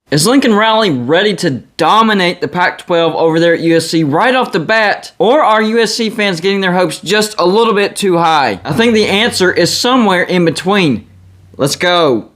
Is Lincoln Riley ready to dominate the Pac-12 over there at USC right off the bat? Or are USC fans getting their hopes just a little bit too high? I think the answer is somewhere in between. Let's go.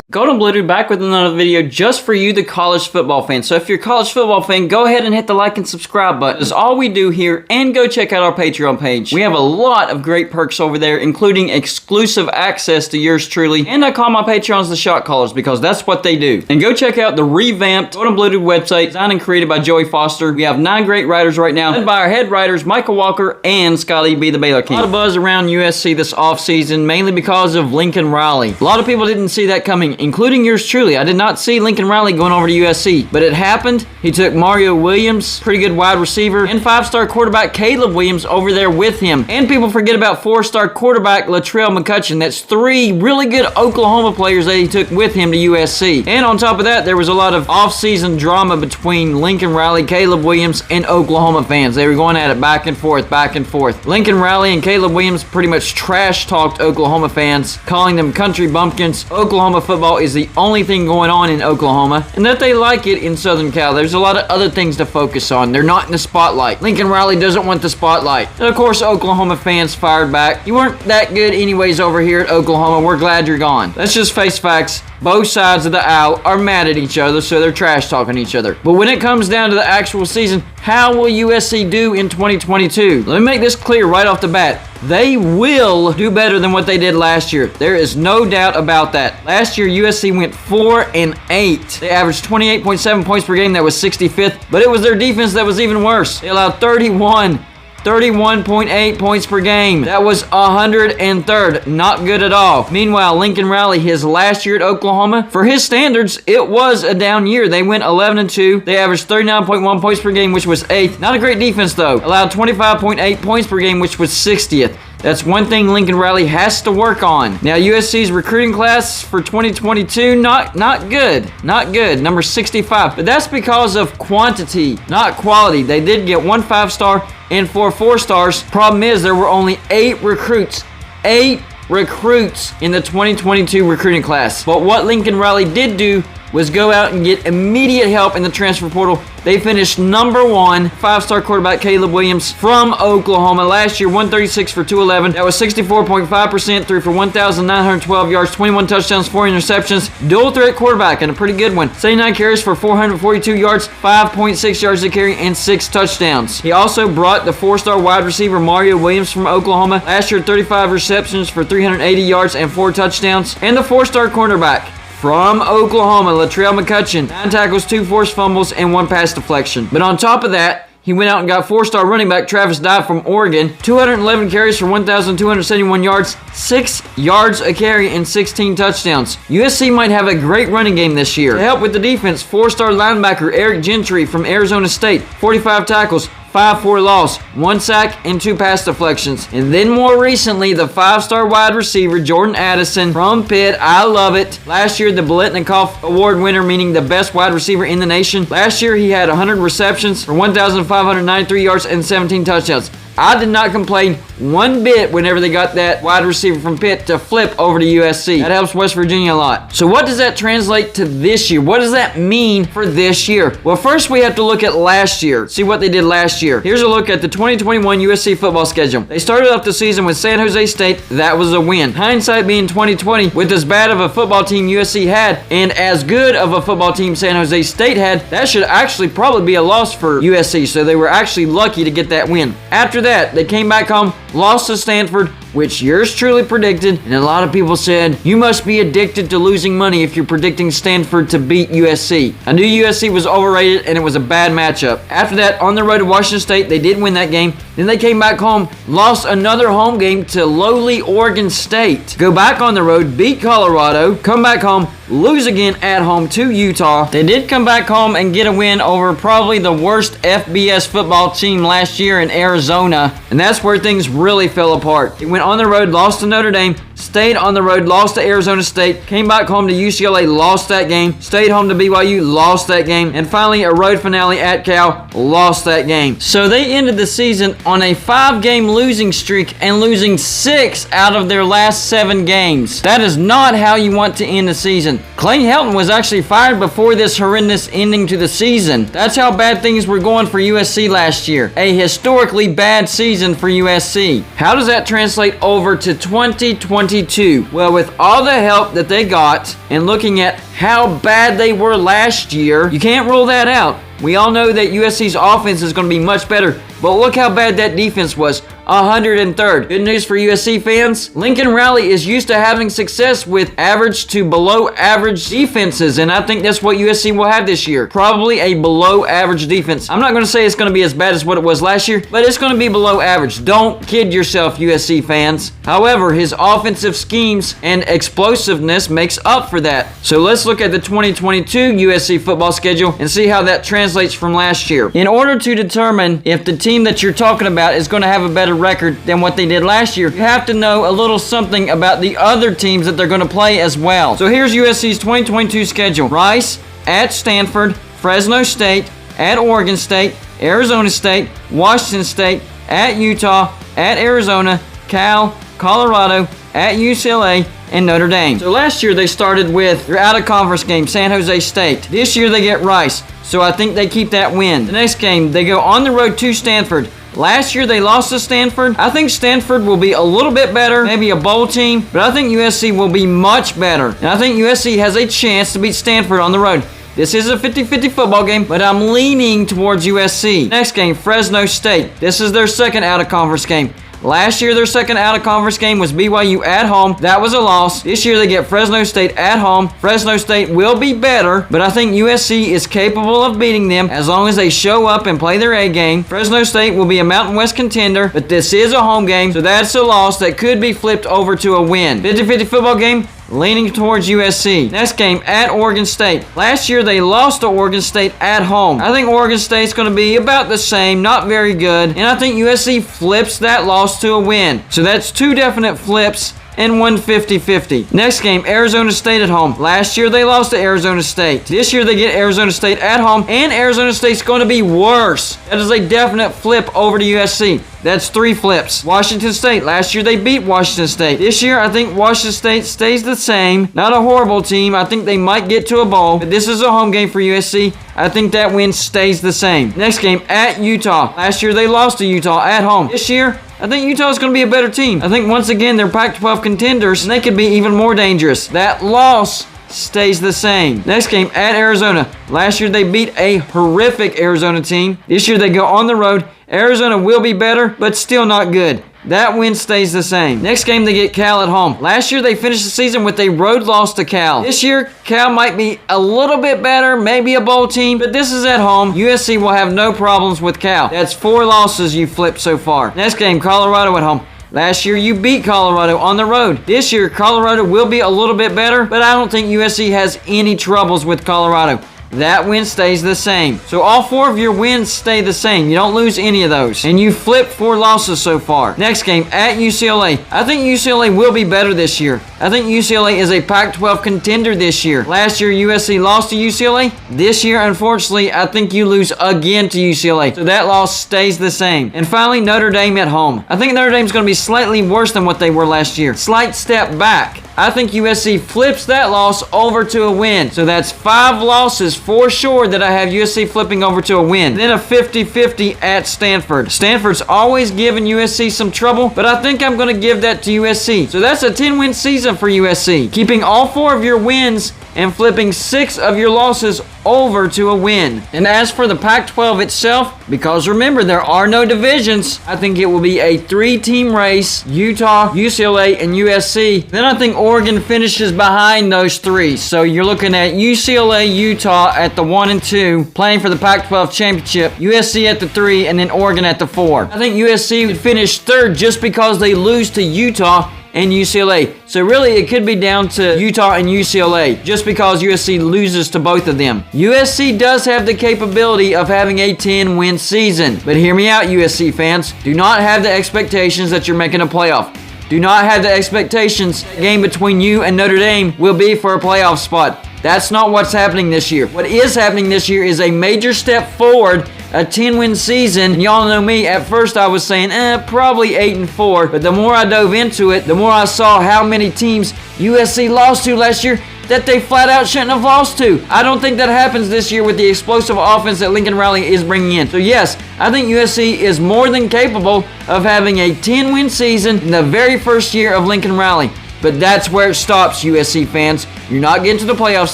Golden Blue Dude back with another video just for you, the college football fan. So if you're a college football fan, go ahead and hit the like and subscribe button. That's all we do here, and go check out our Patreon page. We have a lot of great perks over there, including exclusive access to yours truly. And I call my Patreons the shot callers because that's what they do. And go check out the revamped Golden Blue Dude website, designed and created by Joey Foster. We have 9 great writers right now, led by our head writers, Michael Walker and Scotty B. the Baylor King. A lot of buzz around USC this offseason, mainly because of Lincoln Riley. A lot of people didn't see that coming, including yours truly. I did not see Lincoln Riley going over to USC, but it happened. He took Mario Williams, pretty good wide receiver, and 5-star quarterback Caleb Williams over there with him. And people forget about 4-star quarterback Latrell McCutcheon. That's 3 really good Oklahoma players that he took with him to USC. And on top of that, there was a lot of off-season drama between Lincoln Riley, Caleb Williams, and Oklahoma fans. They were going at it back and forth, back and forth. Lincoln Riley and Caleb Williams pretty much trash-talked Oklahoma fans, calling them country bumpkins. Oklahoma football is the only thing going on in Oklahoma, and that they like it in Southern Cal. There's a lot of other things to focus on. They're not in the spotlight. Lincoln Riley doesn't want the spotlight. And of course, Oklahoma fans fired back. You weren't that good anyways over here at Oklahoma. We're glad you're gone. Let's just face facts. Both sides of the aisle are mad at each other, so they're trash talking each other. But when it comes down to the actual season, how will USC do in 2022? Let me make this clear right off the bat. They will do better than what they did last year. There is no doubt about that. Last year, USC went 4-8. They averaged 28.7 points per game. That was 65th. But it was their defense that was even worse. They allowed 31.8 points per game. That was 103rd. Not good at all. Meanwhile, Lincoln Riley, his last year at Oklahoma, for his standards, it was a down year. They went 11-2. They averaged 39.1 points per game, which was 8th. Not a great defense, though. Allowed 25.8 points per game, which was 60th. That's one thing Lincoln Riley has to work on. Now, USC's recruiting class for 2022, not good. Not good. Number 65. But that's because of quantity, not quality. They did get 1 5-star and 4 4-stars. Problem is, there were only 8 recruits. 8 recruits in the 2022 recruiting class. But what Lincoln Riley did do was go out and get immediate help in the transfer portal. They finished number 1, 5-star quarterback Caleb Williams from Oklahoma. Last year, 136 for 211. That was 64.5%, threw for 1,912 yards, 21 touchdowns, 4 interceptions. Dual threat quarterback and a pretty good one. 79 carries for 442 yards, 5.6 yards to carry, and 6 touchdowns. He also brought the 4-star wide receiver Mario Williams from Oklahoma. Last year, 35 receptions for 380 yards and 4 touchdowns. And the 4-star cornerback from Oklahoma, Latrell McCutcheon, 9 tackles, 2 forced fumbles, and 1 pass deflection. But on top of that, he went out and got 4-star running back Travis Dye from Oregon, 211 carries for 1,271 yards, 6 yards a carry, and 16 touchdowns. USC might have a great running game this year. To help with the defense, 4-star linebacker Eric Gentry from Arizona State, 45 tackles, 5 for loss, 1 sack, and 2 pass deflections. And then more recently, the 5-star wide receiver Jordan Addison from Pitt. I love it. Last year, the Biletnikoff Award winner, meaning the best wide receiver in the nation. Last year, he had 100 receptions for 1,593 yards and 17 touchdowns. I did not complain one bit whenever they got that wide receiver from Pitt to flip over to USC. That helps West Virginia a lot. So what does that translate to this year? What does that mean for this year? Well, first we have to look at last year. See what they did last year. Here's a look at the 2021 USC football schedule. They started off the season with San Jose State. That was a win. Hindsight being 2020, with as bad of a football team USC had and as good of a football team San Jose State had, that should actually probably be a loss for USC. So they were actually lucky to get that win. After that, they came back home, lost to Stanford, which yours truly predicted, and a lot of people said, you must be addicted to losing money if you're predicting Stanford to beat USC. I knew USC was overrated, and it was a bad matchup. After that, on the road to Washington State, they did win that game. Then they came back home, lost another home game to lowly Oregon State. Go back on the road, beat Colorado, come back home, lose again at home to Utah. They did come back home and get a win over probably the worst FBS football team last year in Arizona, and that's where things really fell apart. It went on the road, lost to Notre Dame, stayed on the road, lost to Arizona State, came back home to UCLA, lost that game, stayed home to BYU, lost that game, and finally a road finale at Cal, lost that game. So they ended the season on a 5-game losing streak and losing 6 out of their last 7 games. That is not how you want to end the season. Clay Helton was actually fired before this horrendous ending to the season. That's how bad things were going for USC last year. A historically bad season for USC. How does that translate over to 2022? Well, with all the help that they got and looking at how bad they were last year, you can't rule that out. We all know that USC's offense is going to be much better, but look how bad that defense was. 103rd. Good news for USC fans. Lincoln Riley is used to having success with average to below average defenses, and I think that's what USC will have this year. Probably a below average defense. I'm not going to say it's going to be as bad as what it was last year, but it's going to be below average. Don't kid yourself, USC fans. However, his offensive schemes and explosiveness makes up for that. So let's look at the 2022 USC football schedule and see how that translates from last year. In order to determine if the team that you're talking about is going to have a better record than what they did last year, you have to know a little something about the other teams that they're going to play as well. So here's USC's 2022 schedule. Rice, at Stanford, Fresno State, at Oregon State, Arizona State, Washington State, at Utah, at Arizona, Cal, Colorado, at UCLA, and Notre Dame. So last year they started with their out-of-conference game, San Jose State. This year they get Rice, so I think they keep that win. The next game, they go on the road to Stanford. Last year they lost to Stanford. I think Stanford will be a little bit better, maybe a bowl team, but I think USC will be much better. And I think USC has a chance to beat Stanford on the road. This is a 50-50 football game, but I'm leaning towards USC. Next game, Fresno State. This is their second out-of-conference game. Last year, their second out-of-conference game was BYU at home. That was a loss. This year, they get Fresno State at home. Fresno State will be better, but I think USC is capable of beating them as long as they show up and play their A game. Fresno State will be a Mountain West contender, but this is a home game, so that's a loss that could be flipped over to a win. 50-50 football game, leaning towards USC. Next game, at Oregon State. Last year, they lost to Oregon State at home. I think Oregon State's going to be about the same, not very good, and I think USC flips that loss to a win. So that's 2 definite flips and 1 50-50. Next game, Arizona State at home. Last year, they lost to Arizona State. This year, they get Arizona State at home, and Arizona State's going to be worse. That is a definite flip over to USC. That's 3 flips. Washington State. Last year, they beat Washington State. This year, I think Washington State stays the same. Not a horrible team. I think they might get to a bowl, but this is a home game for USC. I think that win stays the same. Next game, at Utah. Last year, they lost to Utah at home. This year, I think Utah's going to be a better team. I think once again, they're Pac-12 contenders, and they could be even more dangerous. That loss stays the same. Next game, at Arizona. Last year, they beat a horrific Arizona team. This year, they go on the road. Arizona will be better, but still not good. That win stays the same. Next game, they get Cal at home. Last year, they finished the season with a road loss to Cal. This year, Cal might be a little bit better, maybe a bowl team, but this is at home. USC will have no problems with Cal. That's 4 losses you flipped so far. Next game, Colorado at home. Last year, you beat Colorado on the road. This year, Colorado will be a little bit better, but I don't think USC has any troubles with Colorado. That win stays the same. So all 4 of your wins stay the same. You don't lose any of those. And you flipped 4 losses so far. Next game, at UCLA. I think UCLA will be better this year. I think UCLA is a Pac-12 contender this year. Last year, USC lost to UCLA. This year, unfortunately, I think you lose again to UCLA. So that loss stays the same. And finally, Notre Dame at home. I think Notre Dame's going to be slightly worse than what they were last year. Slight step back. I think USC flips that loss over to a win. So that's 5 losses for sure that I have USC flipping over to a win. Then a 50-50 at Stanford. Stanford's always given USC some trouble, but I think I'm going to give that to USC. So that's a 10-win season for USC. Keeping all 4 of your wins and flipping 6 of your losses over to a win. And as for the Pac-12 itself, because remember, there are no divisions, I think it will be a 3-team race, Utah, UCLA, and USC. Then I think Oregon finishes behind those 3. So you're looking at UCLA, Utah at the 1 and 2, playing for the Pac-12 championship, USC at the 3, and then Oregon at the 4. I think USC would finish 3rd just because they lose to Utah and UCLA. So really, it could be down to Utah and UCLA just because USC loses to both of them. USC does have the capability of having a 10-win season. But hear me out, USC fans. Do not have the expectations that you're making a playoff. Do not have the expectations the game between you and Notre Dame will be for a playoff spot. That's not what's happening this year. What is happening this year is a major step forward, a 10-win season. And y'all know me, at first I was saying, probably 8-4. But the more I dove into it, the more I saw how many teams USC lost to last year that they flat out shouldn't have lost to. I don't think that happens this year with the explosive offense that Lincoln Riley is bringing in. So yes, I think USC is more than capable of having a 10-win season in the very first year of Lincoln Riley. But that's where it stops, USC fans. You're not getting to the playoffs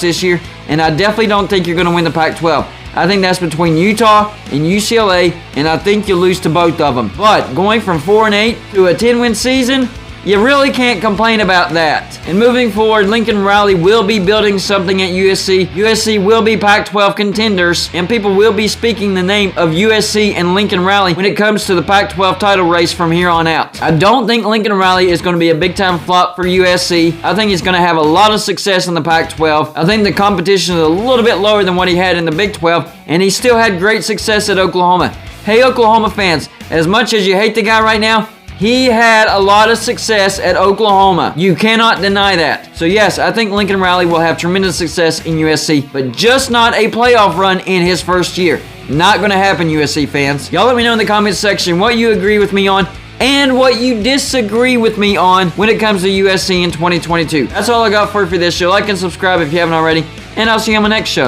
this year, and I definitely don't think you're going to win the Pac-12. I think that's between Utah and UCLA, and I think you'll lose to both of them. But going from 4-8 to a 10-win season, you really can't complain about that. And moving forward, Lincoln Riley will be building something at USC. USC will be Pac-12 contenders, and people will be speaking the name of USC and Lincoln Riley when it comes to the Pac-12 title race from here on out. I don't think Lincoln Riley is going to be a big-time flop for USC. I think he's going to have a lot of success in the Pac-12. I think the competition is a little bit lower than what he had in the Big 12, and he still had great success at Oklahoma. Hey, Oklahoma fans, as much as you hate the guy right now, he had a lot of success at Oklahoma. You cannot deny that. So yes, I think Lincoln Riley will have tremendous success in USC, but just not a playoff run in his first year. Not going to happen, USC fans. Y'all let me know in the comments section what you agree with me on and what you disagree with me on when it comes to USC in 2022. That's all I got for you for this show. Like and subscribe if you haven't already, and I'll see you on my next show.